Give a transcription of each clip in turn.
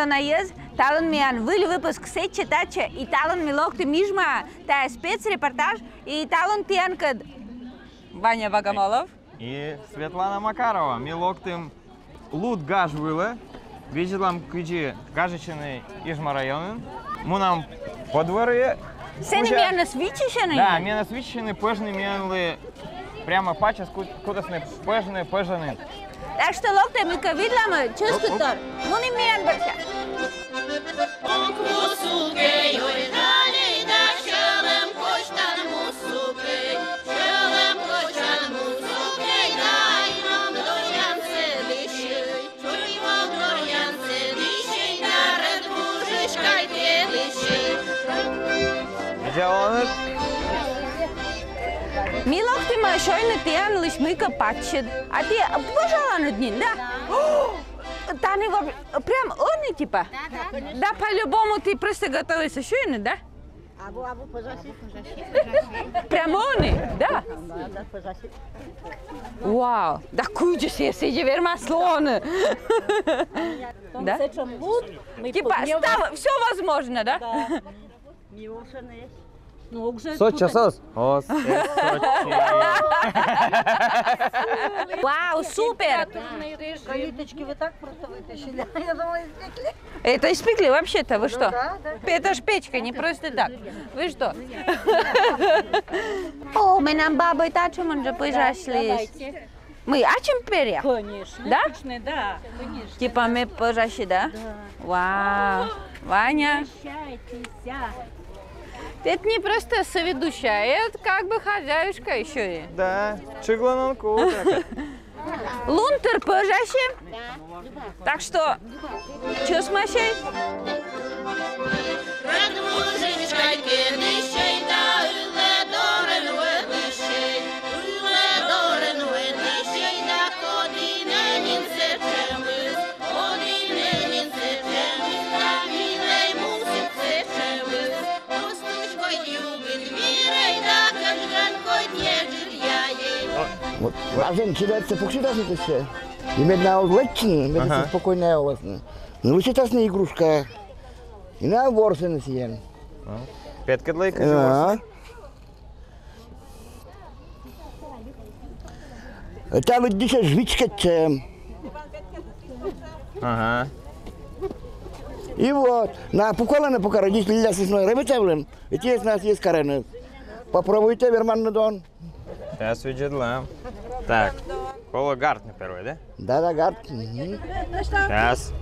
Лондонаез, талон миан выли выпуск сече таче, и талон милокты мижма, та спецрепортаж, и талон тянкад. Ваня Богомолов. И Светлана Макарова. Милоктым лут гаж вылы. Виделам кыджи гажичины Ижма районын. Мунам по дворы. Сени миан свичишены? Да, миан свичишены, пыжны мианлы. Прямо пача скудасны пыжны. Так что локты мы ковидлам ческутор. Ну не миан барча. Милокти машойны тян лишь мыка патчит. А ты пожала на дни, да? Тани прям они типа? Да, по-любому ты просто готовишься шойны, да? Абу пожаси. Прям они, да? Да, пожаси. Вау, да куча себе верма слоны. Да? Типа, все возможно, да? Сочи, сос. Вау, супер! Калиточки вы так просто вытащили. Я думала, испекли. Это испекли вообще-то, вы что? Да. Это ж печка, не просто так. Вы что? О, мы нам бабой тачем уже пожашли. Мы ачем перья? Конечно. Да? Да, конечно. Типа мы пожашли, да? Вау. Ваня. Это не просто соведущая, это как бы хозяюшка еще и. Да, чигланонку. Лунтер пожаще. Так что, что с Машей? A женщина це покидати ще. І ми на Леччині, ми це спокійне власне. Ну ви читасна ігрушка. І на ворси не сієн. П'ятка длайка живорси. Та ви дійсно жвічка це. Ага. І от, на поколане пока родителі ляси з мною ребетевлем. І ті з нас є карени. Попробуйте, верман на дон. Сейчас видела. Так, коло гард на первый, да? Да, гард. Сейчас.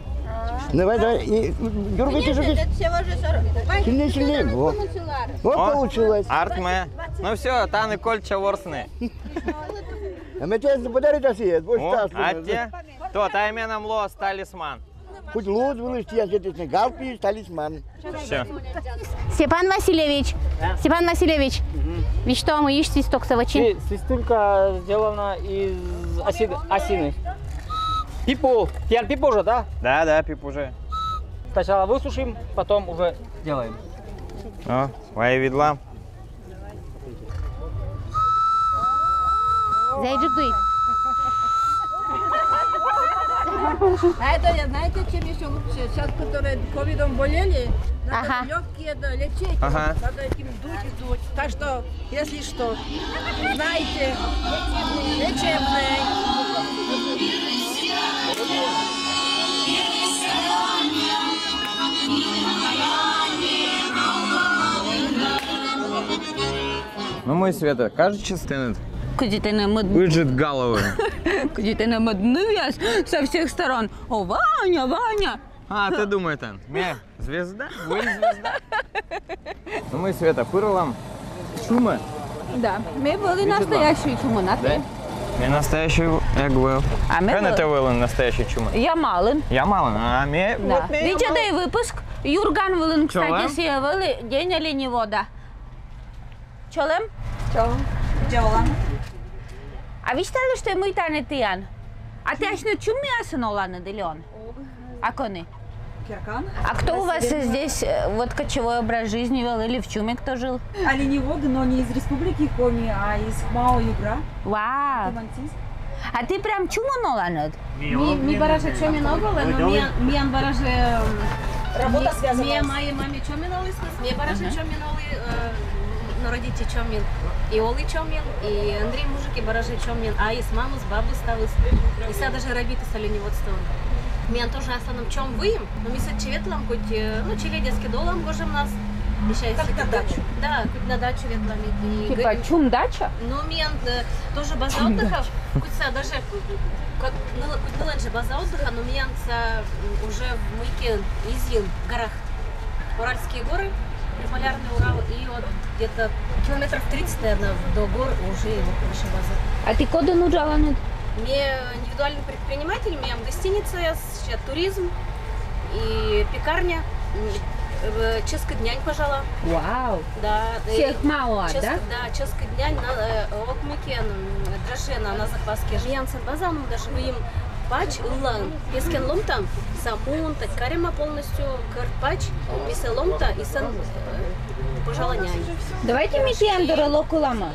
Давай. И дергайте, Сильнее. Вот получилось. Артме. Ну все, таны кольча ворсны. А мы тебе подарить осеет, будешь счастлив. А те? То, тайменом лос талисман. Хоть луз вылезти, я здесь не галпи, талисман. Все. Степан Васильевич, вы что, мы ищем свисток совочи? Свистулька сделана из осины. Пипу, пипу же, да? Да, пип уже. Сначала высушим, потом уже делаем. О, твои видла. Зайчик дует. А это, знаете, чем еще лучше? Сейчас, которые ковидом болели, надо легкие лечить, надо этим дуть. Так что, если что, знаете, лечебный. Ну, мой Света, кажется, стынет. Куди-то на модную. Выжит головы. Куди-то на модную со всех сторон. О, Ваня! А, ты думай, Тан, звезда? Вы звезда? Ну, мой Света, пыролам чума. Да, мы были настоящие чумонаты. Да? Мы настоящий, я говорю. А мы были? Ты был настоящий чума? Я малын. Я малын, а мы... Да. Видите, да и выпуск. Юрган Вылын, кстати, Чолем? севали день оленевого, да. Чолем? Джолан. А вы считали, что мы тайны тиян? А ты аж на чуме асаноланы, Делеон? А коны? А кто у вас здесь вот кочевой образ жизни вел или в чуме кто жил? Оленеводы, но не из республики Коми, а из Мао-Югра. Вау! А ты прям чумон оланет? Ми бараже чомен оголе, но миян бараже... Работа связана. Мия мае маме чомен олисмас, мия бараже чомен оли, но родите чомен. И Оли чомен, и Андрей мужики бараже чомен, а и с маму, с бабу ставис. И сега даже рабиты с оленеводством. Миян тоже основном чем выем, но ми се чеветлам, хоть, ну, челедески долам гожем нас. Как на дачу? Да, хоть на дачу ветлами. Типа чум дача? Ну, миян тоже база отдыха, хоть сега даже, как ныланже база отдыха, но миян уже в Мойке, Изин, в горах. Уральские горы, Полярный Урал, и вот где-то километров 30, наверное, до гор уже вот наша база. А ты кода нужаланет? Мне индивидуальный предприниматель, у меня гостиница, сейчас туризм и пекарня. Ческа днянь, пожалуй. Вау! Да. Всех мало, да? Да, ческа днянь, вот мукен, дрожжена на закваске. Янсен базаном даже вы им пач, улан, пескен ломта, самун, так карема полностью, карпач, мисе ломта и сан, пожалуй, нянь. Давайте ми пием доролоку лама.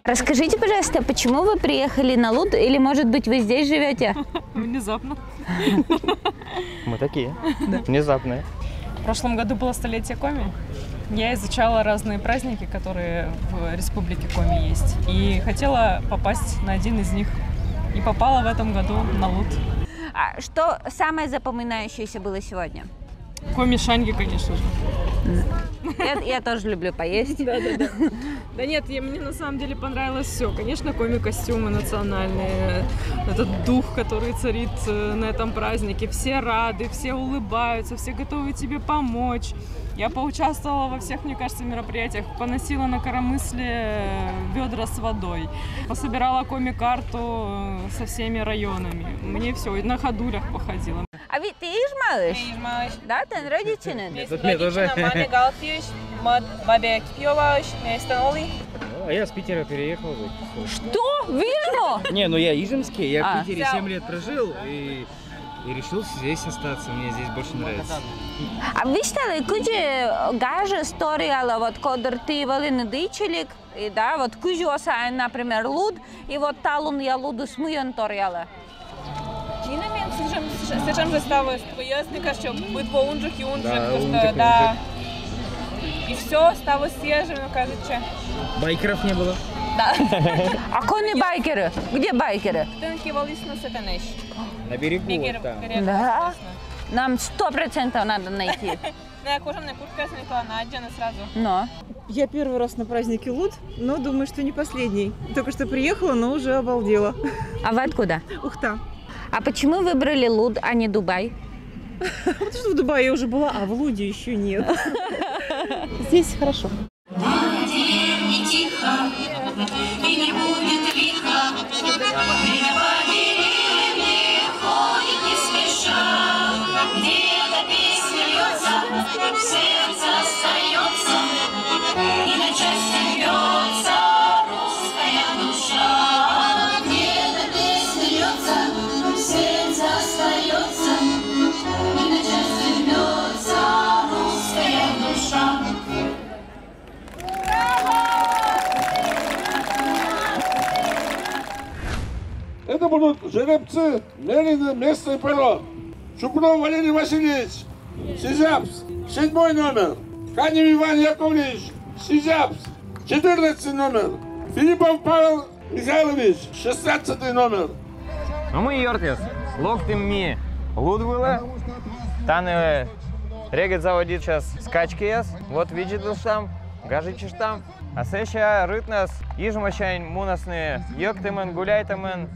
Расскажите, пожалуйста, почему вы приехали на Луд, или, может быть, вы здесь живете? Внезапно. Мы такие, внезапные. В прошлом году было столетие Коми. Я изучала разные праздники, которые в Республике Коми есть. И хотела попасть на один из них. И попала в этом году на Луд. А что самое запоминающееся было сегодня? Коми-шанги, конечно же. Я тоже люблю поесть. Да нет, мне на самом деле понравилось все. Конечно, коми-костюмы национальные, этот дух, который царит на этом празднике. Все рады, все улыбаются, все готовы тебе помочь. Я поучаствовала во всех, мне кажется, мероприятиях, поносила на коромысле ведра с водой, пособирала коми-карту со всеми районами. Мне все, на ходулях походила. А ведь ты ешь малыш? Ешь малыш. Да, ты родителен? Маме Галфиш, бабе Кипьеваш, Станоли. А я с Питера переехал. Что? Вижу! Не, ну я ижемский, я в Питере 7 лет прожил и решил здесь остаться, мне здесь больше нравится. А вижте ли, куди гаже сториала, вот кодер ты валин дичелик, и да, вот куди оса, например, луд, и вот талун я луду смуен торяла. Ніна мен сечем же става поясника, що битво унжих і унжих, просто да. І все стало свежим, кажучи. Байкеров не было? Да. А кони байкеры? Где байкеры? Тенки вались на сетенеш. На берегу вот там. Да. Нам 100% надо найти. Да, кожаная куртка снятла, Надя сразу. Но. Я первый раз на празднике Луд, но думаю, что не последний. Только что приехала, но уже обалдела. А вы откуда? Ухта. А почему выбрали Луд, а не Дубай? Потому что в Дубае я уже была, а в Луде еще нет. Здесь хорошо. Это будут жеребцы Мерины местный пород. Чукнов Валерий Васильевич, Сизяпс, 7 номер. Канев Иван Яковлевич, Сизяпс, 14 номер. Филиппов Павел Михайлович, 16 номер. Ну мы йортес, локтем ми Лудвила, таны регет заводит сейчас скачки ес, вот видит там, гажичиш там. А сеща рытнас, ижмащайн мунасны, йоктемен, гуляйтемен,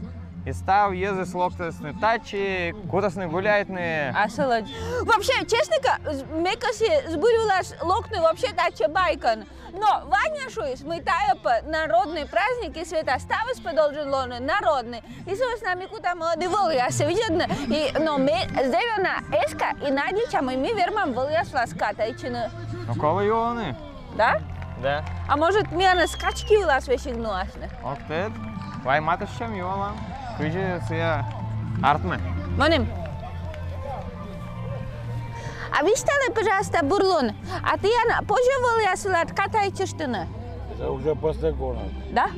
и став езы слоктасны тачи, кутасны гуляйтны. А салат. Вообще, честно, мекаси сбурилась локны вообще тача байкан. Но Ваня Шуис, мы таяпа народный праздник, и света ставис подолжен лоны народный. И с нами куда молодые волы, а все видно. И, но мы сделана эска, и надича мы вермам волы сласката, и чины. Ну кого ионы? Да? Да. А может, мне скачки у нас вещигнуласны? Октет, вай матышчам йола, кыжи сыя артме. Моним. А встали, пожалуйста, бурлон. А ты, Яна, позже вылазила, катаете штаны? Это уже после гонок. Да?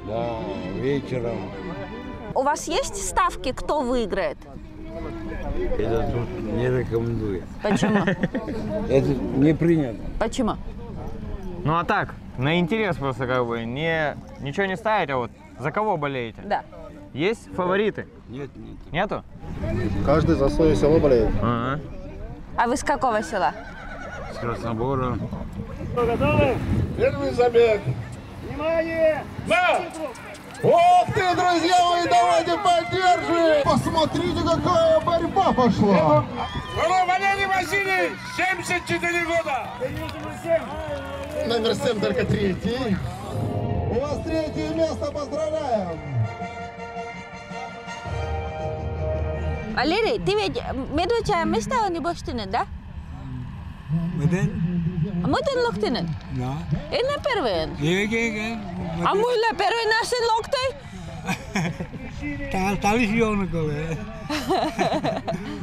Да, вечером. У вас есть ставки, кто выиграет? Это тут не рекомендую. Почему? Это не принято. Почему? Ну а так, на интерес просто как бы, ничего не ставить, а вот за кого болеете? Да. Есть фавориты? Нет. Нету? Каждый за свое село болеет. Ага. А вы с какого села? С Краснобора. Готовы? Первый забег. Внимание! Да! Ух ты, друзья мои, давайте поддержим! Посмотрите, какая борьба пошла! Валерий Васильевич, 74 года! Номер 7 только третий. У вас третье место, поздравляем! Валерий, ты ведь медведя места не бостинен, да? А мы ten локтинен? Да. И на первый? А мы на первый наши локты? Талис явно коле.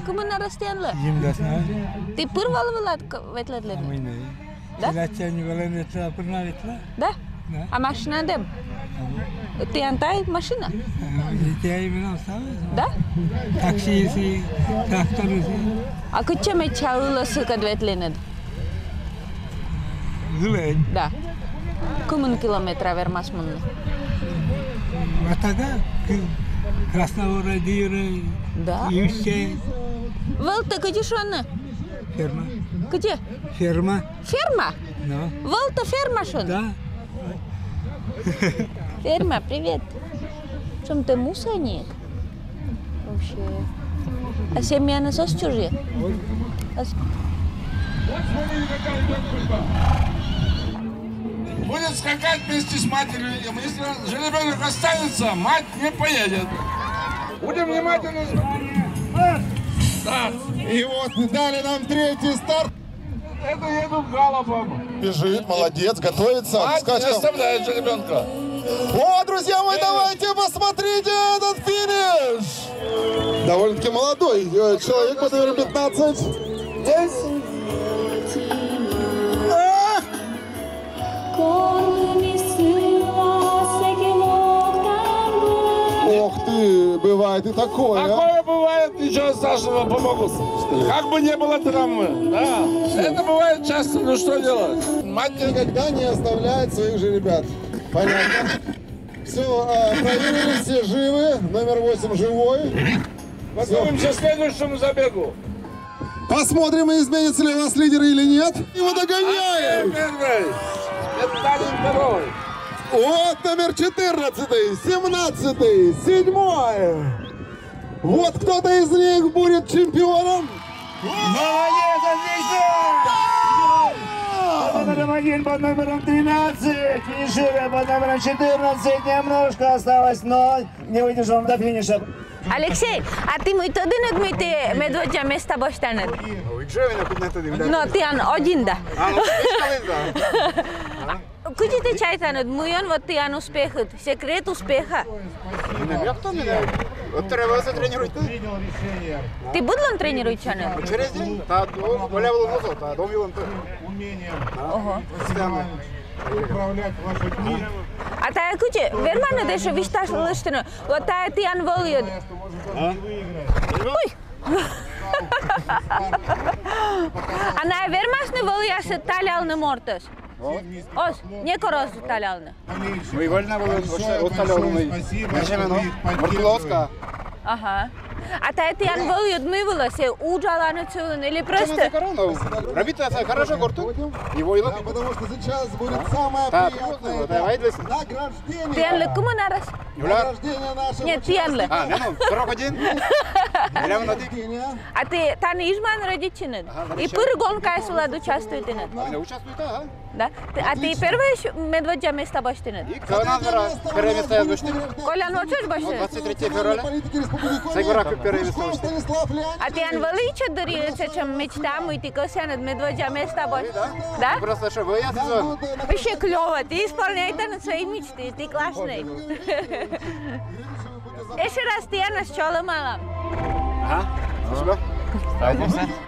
Кому на растянле? Жимдасна. Ты пырвал вылад ветлетлен? Амине. Да? Зачем коле ветла пырна ветла? Да? Да. А машина дем? Ты антай машина? Я именно ставлю. Да? Такси си, трактор си. А куча ме чаула сыка ветленед? Гулен. Да. Кумун километра вермас мунны? Ватага. Красногора диры. Да. Юще. Волта, где шонны? Ферма. Где? Ферма. Ферма? Да. Волта ферма шон? Да. Ферма, привет. Чем ты мусорник? Вообще. А семья на сосчужье? Будет скакать вместе с матерью. Если жеребенок останется, мать не поедет. Будем внимательно смотреть. Да. И вот дали нам третий старт. Это едут галопом. Бежит, молодец, готовится к Мать не скачкам. оставляет жеребенка. О, друзья мои, давайте посмотрите этот финиш! Довольно-таки молодой человек под номером 15. Здесь. Ох ты, бывает и такое. Такое бывает, ничего страшного, помогут. Как бы не было травмы. Да. Это бывает часто, ну что делать? Мать никогда не оставляет своих же ребят. Понятно. Все, проверили, все живы. Номер 8 живой. Готовимся к следующему забегу. Посмотрим, изменится ли у нас лидер или нет. Его догоняем. Первый. Это второй. Вот номер 14, 17, 7. Вот кто-то из них будет чемпионом. Молодец, отлично! Под номером 1, под номером 13, финишируя под номером 14, немножко осталось, но не выдержал до финиша. Алексей, а ты мой тодинет мой медведя места боштанет? Но ты один да. Куда ты чайтанет? Муйон вот ты ан успехът. Секрет успеха. Ты будлон тренирует чанет? Через день? Да, Ого. Управлять лошадьми. А та куче, вермана деше вишташ лыштыны. Вот та ты ан вольет. Ой. Она вермашны вольясы талялны мортас. Ос, не корос талялны. Ну и вольна была отсталённый. Мартиловска. Ага. А та ты ан вольет мывала се уджаланы цюлын или просто? Рабитация хорошо горту. Его и потому что сейчас будет самое приятное награждение. Ты анлы кому нарас? Награждение нашего. Нет, ты анлы. А, ну, 41. А ты тан ижман родичинен? И пыргон кайсулад участвует инет? Участвует, ага. Да? А ты первый медведя места боштинет? Канадра, первое место я башни. Коля, ну чё ж башни? 23 февраля. Сегура первое место башни. А ты анвалича дарится, чем мечтам, и ты косянет медведя места боштинет? Да? Просто что, вы я сезон. Вообще клёво, ты исполняешь свои мечты, ты классный. Еще раз ты нас чёла мала. Ага, спасибо.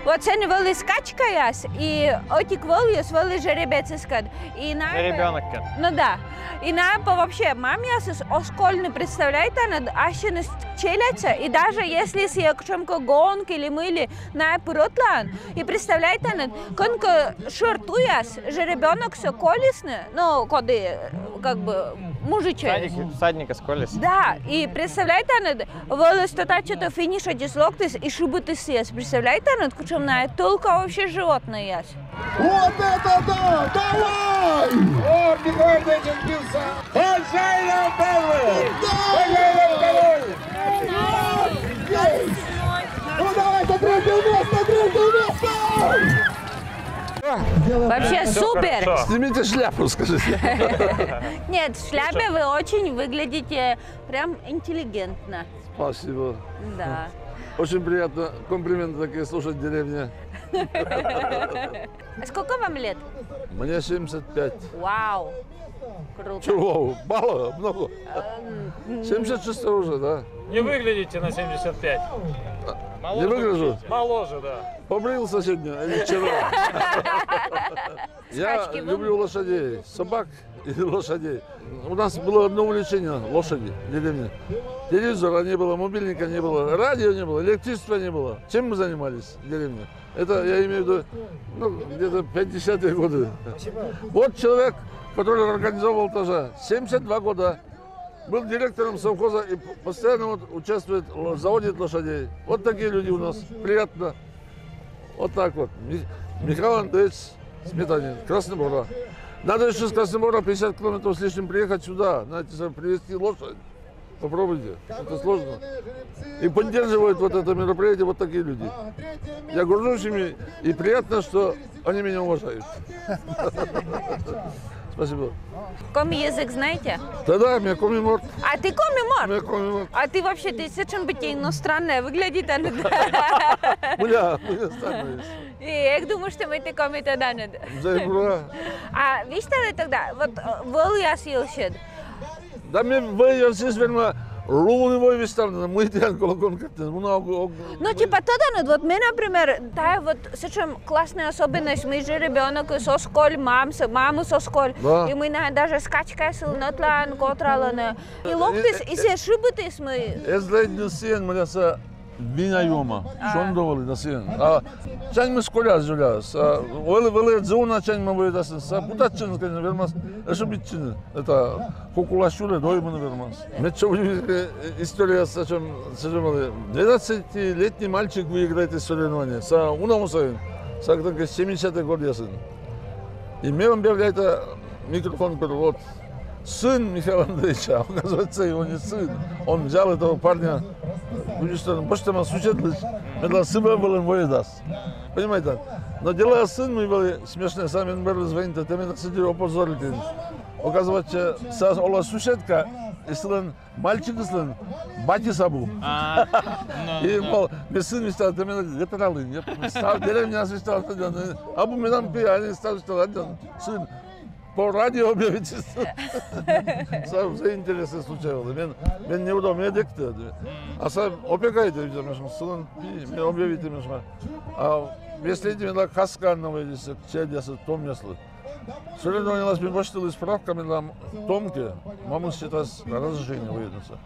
Вот sen veli skачкаясь, и отик волюс вели жеребецискад. Жеребенок. Ну да. И напа вообще мамясис оскольно представляет она, ашинус челяца, и даже если с якшемко гонки или мыли на поротлан, и представляет она, конко шортуяс, жеребенок все колесный, ну, коды, как бы, мужичек. Всадника с колес. Да, и представляет она, волос что-то финиша дислоктис и шубы съест. Представляете, она откученная, только вообще животное есть. Вот это да! Давай! О, Михаил Деченкинса! Хозяином Беллы! Хозяином Беллы! Ну давайте, третье место! Вообще супер! Снимите шляпу, скажите. Нет, в шляпе вы очень выглядите прям интеллигентно. Спасибо. Да. Очень приятно комплименты такие слушать в деревне. А сколько вам лет? Мне 75. Вау! Круто. Чего? Мало? Много? 76 уже, да? Не выглядите на 75. Не выгляжу? Моложе, да. Побрился сегодня или вчера? Я люблю лошадей, собак и лошадей. У нас было одно увлечение – лошади в деревне. Телевизора не было, мобильника не было, радио не было, электричества не было. Чем мы занимались в деревне? Это я имею в виду где-то 50-е годы. Вот человек, который организовал тоже 72 года. Был директором совхоза и постоянно вот участвует, заводит лошадей. Вот такие люди у нас. Приятно. Вот так вот. Михаил Андреевич Сметанин, Краснобора. Надо еще с Краснобора 50 километров с лишним приехать сюда. Знаете, привезти лошадь. Попробуйте. Это сложно. И поддерживают вот это мероприятие вот такие люди. Я горжусь ими, и приятно, что они меня уважают. Спасибо. Коми-язык знаете? Да-да, меня коми-мор. А ты коми-мор? Меня коми-мор. А ты вообще, ты совершенно быть иностранная, выглядит она. Бля, странно. Я думаю, что мы ты коми-то данные. Взаимно. А видите ли тогда, вот был я съелщен. Да мне выяснилось, верно, лунный вой виставлен, мы идем колокон как-то, много. Ну, типа, тогда, вот мы, например, та вот совершенно классная особенность, мы же ребенок со школы, маму со школы, да. И мы даже скачка сил натлан, котраланы, и локтис, и все шибытис мы. Эзлейден сен, мы са винайома, шондовали да сен. А чань мы школя жуляс, вели зона чань мы выйдем, са путачен, конечно, вермас, ошибитчины, это кукулашуля дойманы вермас. Мечо история с чем 12-летний мальчик выиграет из соревнования, са унамусаем, са 70-й год ясен. И мне он объявляет микрофон, вот. Сын Михаила Андреевича, оказывается, его не сын. Он взял этого парня, почти мы существовали, медла сыба был он воедаст. Понимаете? Но дела сын мы были смешные, сами были звонить, ты меня сидели опозорили. Оказывается, ола суседка, ислен мальчик ислен, бати сабу. И мол, мне сын стал, ты меня ветералы, я стал, деревня стал, абу меня пи, они стал, сын. По радио объявите. Сам за интересы случалось. Мен неудобно, я дикты. А сам опекайте, видимо, сын, мне объявите, меня. А если эти меня касканного едисы, чадясы, том несли. Соревнование нас башили справками на томке, маму считать разрешение выедется.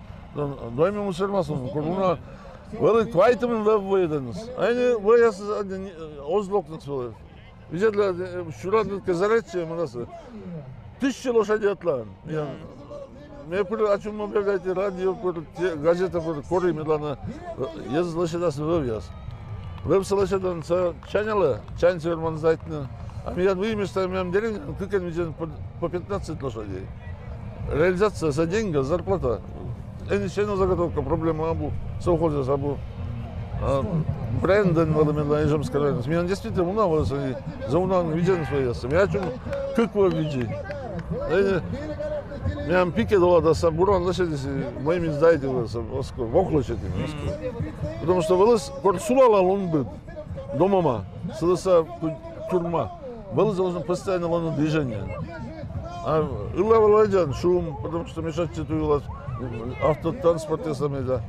Дойме мусульманством, куруна, велик квайтами выеденс. Они выезд озлокнут свой. Видели, шурадный казаречье, мы 1000 лошадей отлан. Мне о чем объявляете радио, газета, коры, медленно, ездит лошадь с вывез. Вывез лошадь, чаняла, чань северман зайтна. А меня выместили в моем деревне, кыкань по 15 лошадей. Реализация за деньги, зарплата. Это еще одна заготовка, проблема абу, совхоза абу. Бренден валамена ижемская районность. Меня действительно унавалось, они за унаван видели свои ясы. Я о чем кыкву види. Меня пике дала до сабуран лошади, моими сдайте в оклочете. Потому что вылез, сулала он был, домома, сылыса тюрьма. Вылез должен постоянно лоно движение. А illa владян шум, потому что мешать читывалось автотранспорте самеда.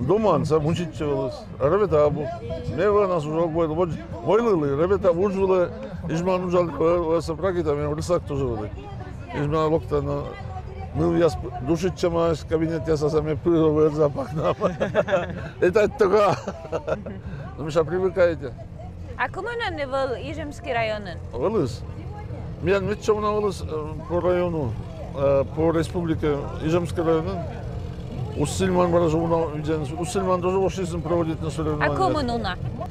Думан, сам учитель, ребята, мне вы нас уже войлили, ребята ужили, изман ужали, сапраги там, я в лесах тоже были. Изман локта, ну я душить чема в кабинете, я сами прыгал запах нам. Это только. Ну, сейчас привыкаете. А кому не был Ижемский район? Вылез. Меня чем на вылез по району, по республике Ижемский район. Усильман баражу Усильман тоже вошли проводить на соревнования. А кому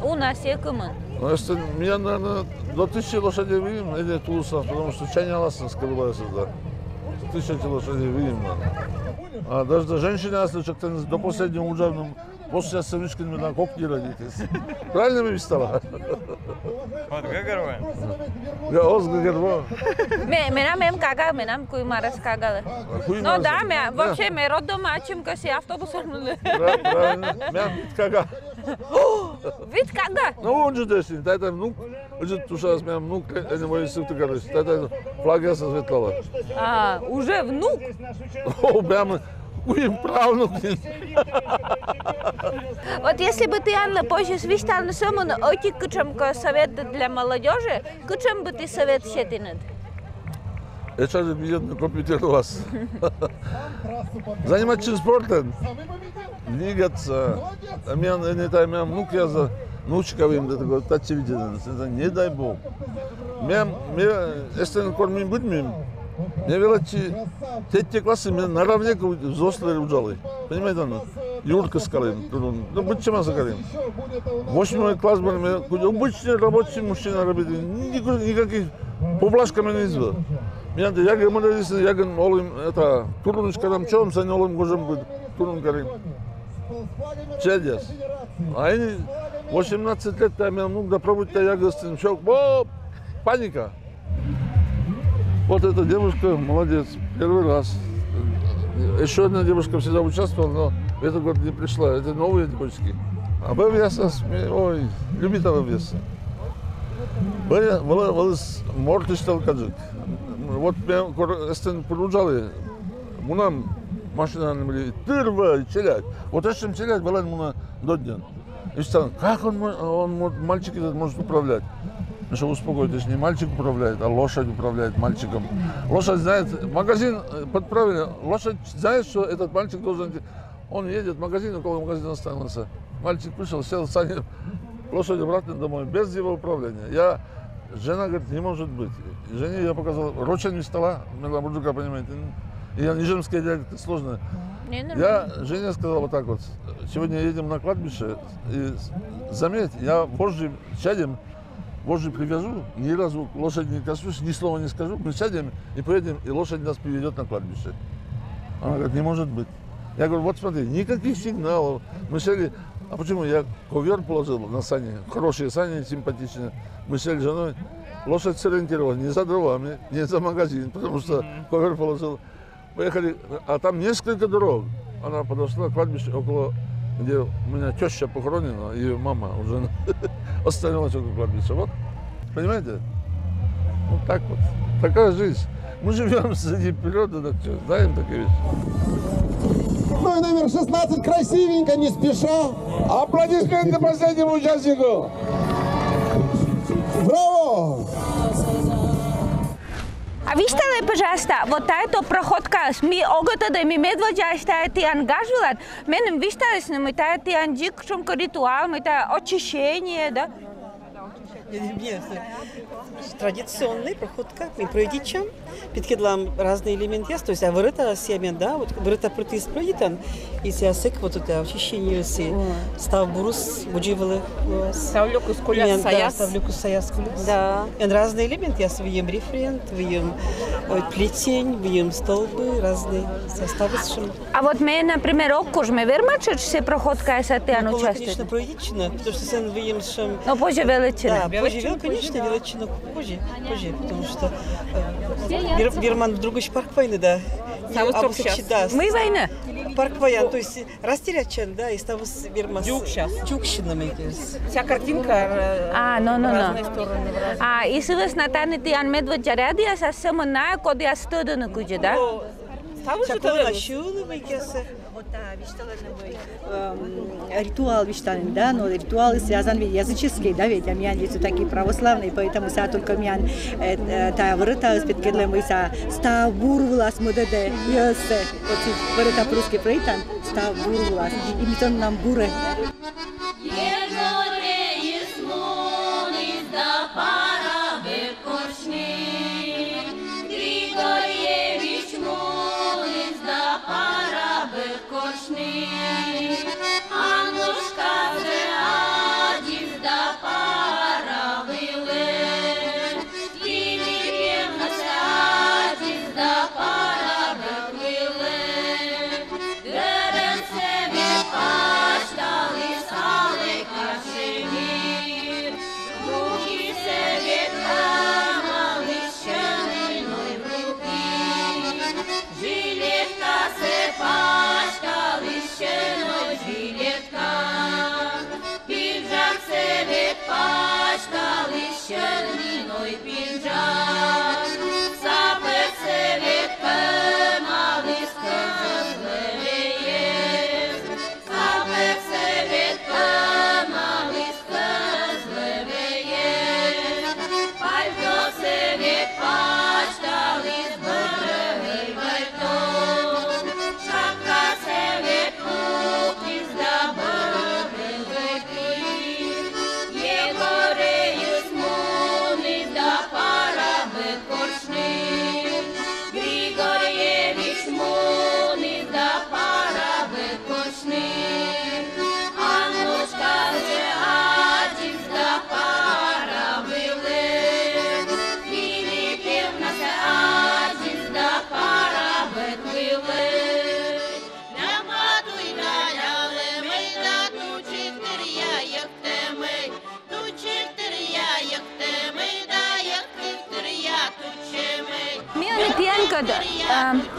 у нас есть кому? Меня, наверное, до 1000 лошадей видим, или Тулуса, потому что чайня ластинская была сюда. 1000 лошадей видим, наверное. А даже женщины, если до последнего ужарного, после сыночки на кок не родитесь. Правильно мне стало? Вот Гагарова. Оз Гагарова. Менам кага, менам куймарас кагалы. Ну да, вообще мы родом ачим каси автобусом. Правильно, менам кага. Вид кага? Ну он же десин, это внук, уже туша с менам внук, они мои сыты короче, это флага со Светлова. А, уже внук? О, прямо. Куем правнук. Вот если бы ты, Анна, позже свистал на самом оти кучемко совет для молодежи, кучем бы ты совет щетинет? Я сейчас видел на компьютер у вас. Заниматься спортом, двигаться. Меня внук я за внучковым, это тачи видел, это не дай бог. Если кормим будем, мне величи, те классы наравне взрослые ужалы. Понимаете, Анна? Юрка скалим, ну будь чем закалим. 8 класс был, обычный рабочий мужчина работает, никаких поблажками не извел. Меня я говорю, я говорю, это турнучка там чем за нолом можем быть, турн карим. Чедес. А они 18 лет, там я внук допробуйте, я говорю, шок, паника. Вот эта девушка, молодец, первый раз. Еще одна девушка всегда участвовала, но в этот год не пришла. Это новые девочки. А ВВС, ой, любит ВВС. Вылез мортиштел каджик. Вот если продолжали, мунам машина не были, тырва, челять. Вот этим челять была муна до дня. И что, как он мальчик этот может управлять? Ну что, успокойтесь, не мальчик управляет, а лошадь управляет мальчиком. Лошадь знает, магазин подправили, лошадь знает, что этот мальчик должен... Он едет в магазин, около магазина остановился. Мальчик пришел, сел в сани, лошадь обратно домой, без его управления. Жена говорит, не может быть. Жене я показал, роча не стала, мужика, понимаете. И нижемская диалект сложная. Я Жене сказал вот так вот, сегодня едем на кладбище, и заметь, я позже сядем, Боже, привяжу, ни разу лошадь не коснусь, ни слова не скажу, мы сядем и поедем, и лошадь нас приведет на кладбище. Она говорит, не может быть. Я говорю, вот смотри, никаких сигналов. Мы сели, а почему? Я ковер положил на сани, хорошие сани, симпатичные. Мы сели с женой, лошадь сориентировала не за дровами, не за магазин, потому что ковер положил. Поехали, а там несколько дорог. Она подошла к кладбищу около, где у меня теща похоронена, ее мама уже остановилась около кладбища. Вот, понимаете? Вот так вот. Такая жизнь. Мы живем среди природы, так что, знаем такие вещи. Ну и номер 16, красивенько, не спеша. Аплодисменты последнему участнику. Браво! А вижте ли, пожалуйста, вот эта проходка, ми огота да ми медводжа, что это ангажирован, менем вижте ли с ним, это анджик, шумко ритуал, это очищение, да? Нет, традиционный проходка, ми пройдичам, підкидлам разные элементы, то есть вырыта семя, да, вот вырыта протез пройдитан, и сясек вот это очищение си, став бурус, будживалы, ставлюку скуля саяс, ставлюку саяс, да, и разные элементы, я вием референт, вием плетень, вием столбы, разные составы. А вот мы, например, окуж, мы верма, что все проходка, если ты ан участвуешь? Конечно, пройдична, потому что сен вием шем. Но позже величина. Да, позже, конечно, величина позже, потому что Бирман в другой парк войны, да. Мы война. Парк воян, то есть растерячен, да, и став с Бирман. Дюкщинами. Вся картинка. Разные стороны. И если вы с Натаной Тиан Медведя ряди, я совсем знаю, куда я стою на куче, да? Шакала шулы выкесы. Вот ритуал виштанин, да, но ритуалы связаны языческие, да, ведь амян есть такие православные, поэтому са только мян та врата спеткедлем выса ста бурвлас модеде ясе. Вот врата по-русски проитан ста бурвлас. И митон нам буре.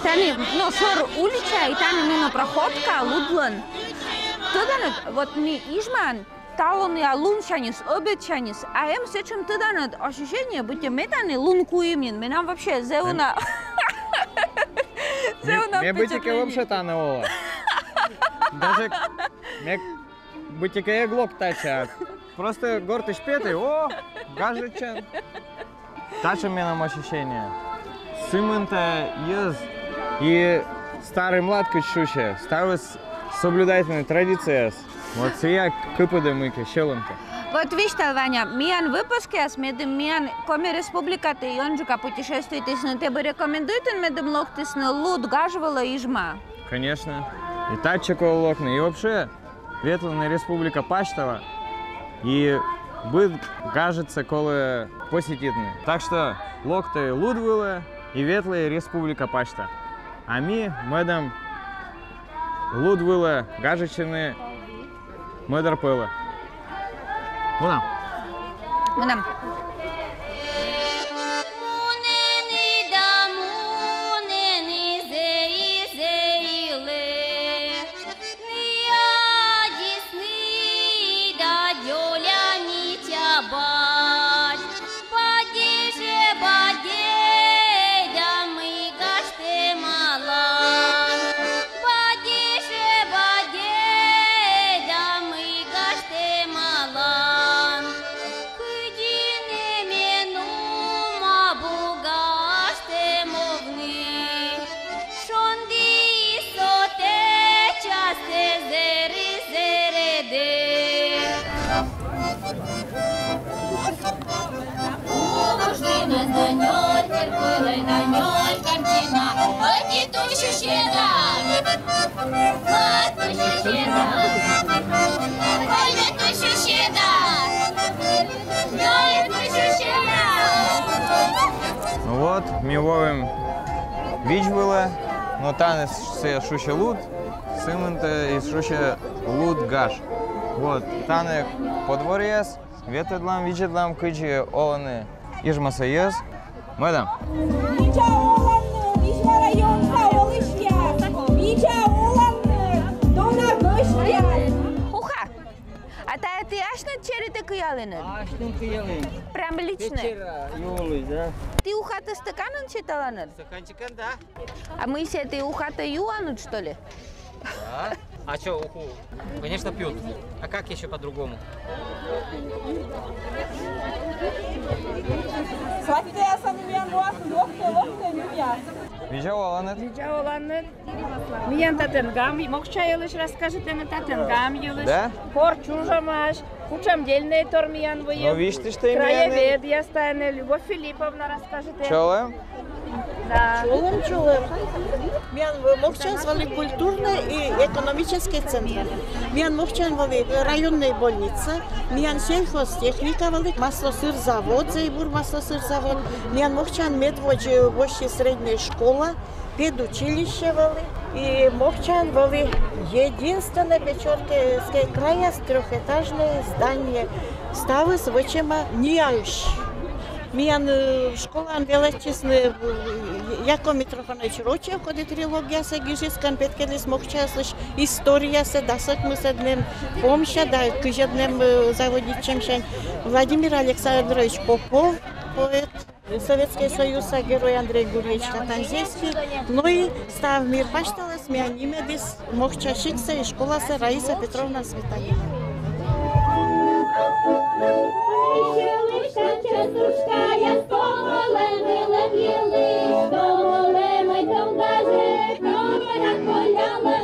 Тани, ну, шор улича и тани мимо проходка, лудлан. Туда вот ми ижман, талон я лунчанис, обедчанис, а им с этим туда ощущение, будто метаны лунку имен, меня вообще зеуна. Мне бытика вообще та нового. Даже мне бытика иглок тачат. Просто горты шпеты, о, гажичан. Тача мне нам ощущение. Сымынта ез и старый млад качуще, ставис соблюдательные традиции. Вот сия кыпыды мыка, щелынка. Вот видишь, Ваня, миян выпуске с медом миян коми республика ты йонжука путешествует, если тебе рекомендуют медом лохтис на луд гажвала ижма. Конечно. И тачекова локна, и вообще ветлана республика Паштова. И будет гажется колы посетительные. Так что локты лудвылы и ветлая республика Пашта. А ми медом лудвылы гажечины медар пылы. Мунам. Мунам. Вот, ми ловим вічвила, но танець це шуще луд, симонта і шуще луд гаш. Вот, тане подвор'єс, ветедлам, вічедлам, кичі олени, іжмаса єс. Медам. Уха! А ты ашна черите кыялын? Ашнын кыялын. Прям лично? Вечера юлы, да. Ты ухата стаканын читаланыр? Стаканчикан, да. А мы все это ухата юанут, что ли? Да. А что, уху? Конечно, пьют. А как еще по-другому? Вижу, Аланет. Вижу, Аланет. Миян татенгам, мокча елыш расскажет, на татенгам елыш. Да? Хор чужамаш, кучам дельные тормиян воем. Ну, видишь, что им краевед, я стайна, Любовь Филипповна расскажет. Чолым? Да. Чулым. Миян мокчан звали культурный и экономический центр. Миян мокчан вали районная больница. Миян сельхозтехника вали маслосырзавод, Зайбур маслосырзавод. Миян мокчан медводжи вощи средняя школа, педучилище вали. И мокчан вали единственное Печорское края трехэтажное здание. Ставы с вычема Ниауш. Миян школан величезный Яко Митрофанович Рочев, коли трилогия се гижискан петкелис мокчаслыш история се дасак мы с одним помоща, да, кыжеднем заводичем шень Владимир Александрович Попов, поэт, Советский Союз, герой Андрей Гурьевич Катанзейский, ну и став мир пашталас, мианимедис мокчашикса и школа се Раиса Петровна Светанина. Частушкая столом вилем, столом и там даже кровь поляла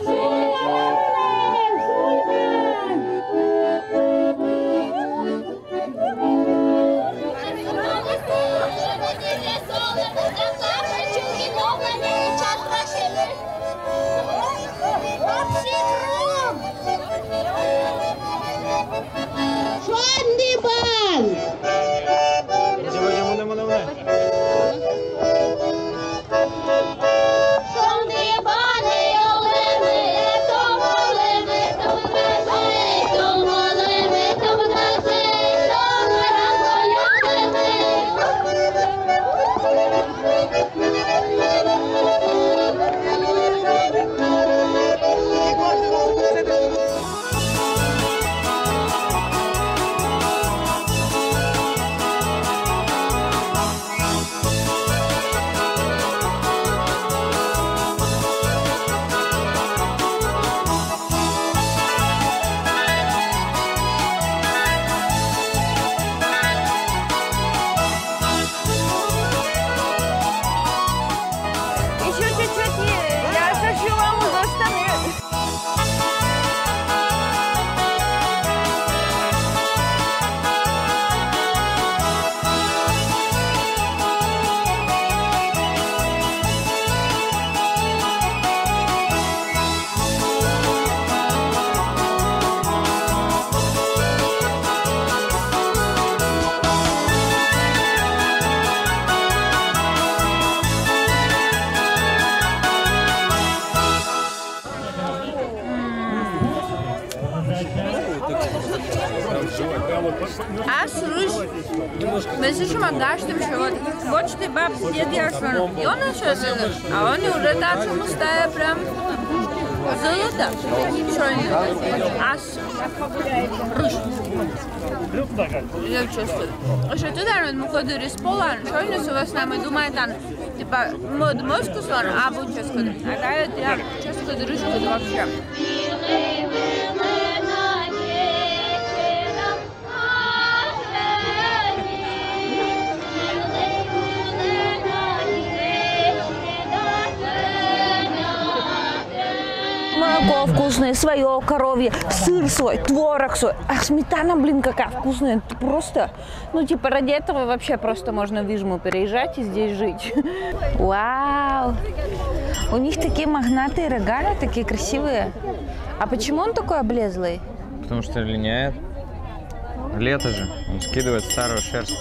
Мы слышим о гаште, вот что баб дед яшван, и он еще сын, а он уже так же пустая прям золото. Что они? Аж руш. Я чувствую. Что туда он муходу рисполан, что они у вас нами думают, типа мозг слон, а будь честно. А да я честно дружу вообще. Молоко вкусное, свое, коровье, сыр свой, творог свой. А сметана, блин, какая вкусная. Это просто, ну, типа, ради этого вообще просто можно в Вижму переезжать и здесь жить. Вау! У них такие мохнатые рога, такие красивые. А почему он такой облезлый? Потому что линяет. Лето же, он скидывает старую шерсть.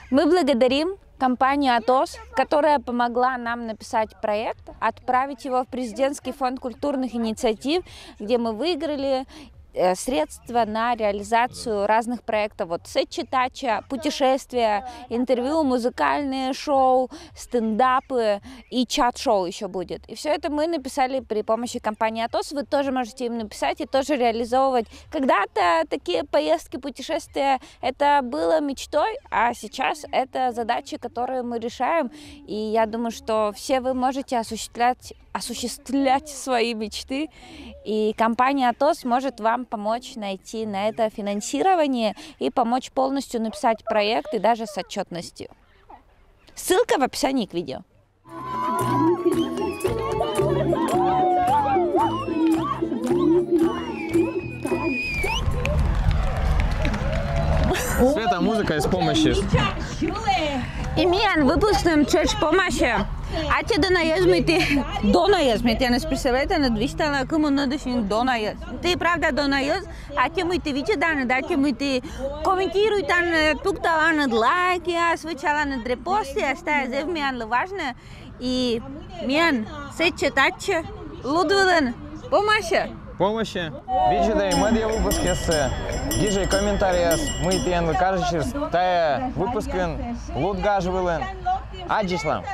Мы благодарим компанию «Атос», которая помогла нам написать проект, отправить его в президентский фонд культурных инициатив, где мы выиграли средства на реализацию разных проектов. Вот сетчи-тача, путешествия, интервью, музыкальные шоу, стендапы и чат-шоу еще будет. И все это мы написали при помощи компании Atos. Вы тоже можете им написать и тоже реализовывать. Когда-то такие поездки, путешествия, это было мечтой, а сейчас это задачи, которые мы решаем. И я думаю, что все вы можете осуществлять свои мечты. И компания Atos может вам помочь найти на это финансирование и помочь полностью написать проект и даже с отчетностью. Ссылка в описании к видео. Света, музыка из помощи. Имиян, выпускаем чеч помощи. А те донаязмите, я не представляете, на 200 на кому надо донаез. Ты правда донаез, а те мы ты видите даны, да, те мы ты комментируй там, тук-то на лайки, а свечала на репосты, а стая зев миян важно. И миян, сетче таче, лудвилен, помощи. Помощи. Видите, мы две выпуски с гижей комментариев, мы тен каждый тая выпускин лут гажвилен. Аджислам.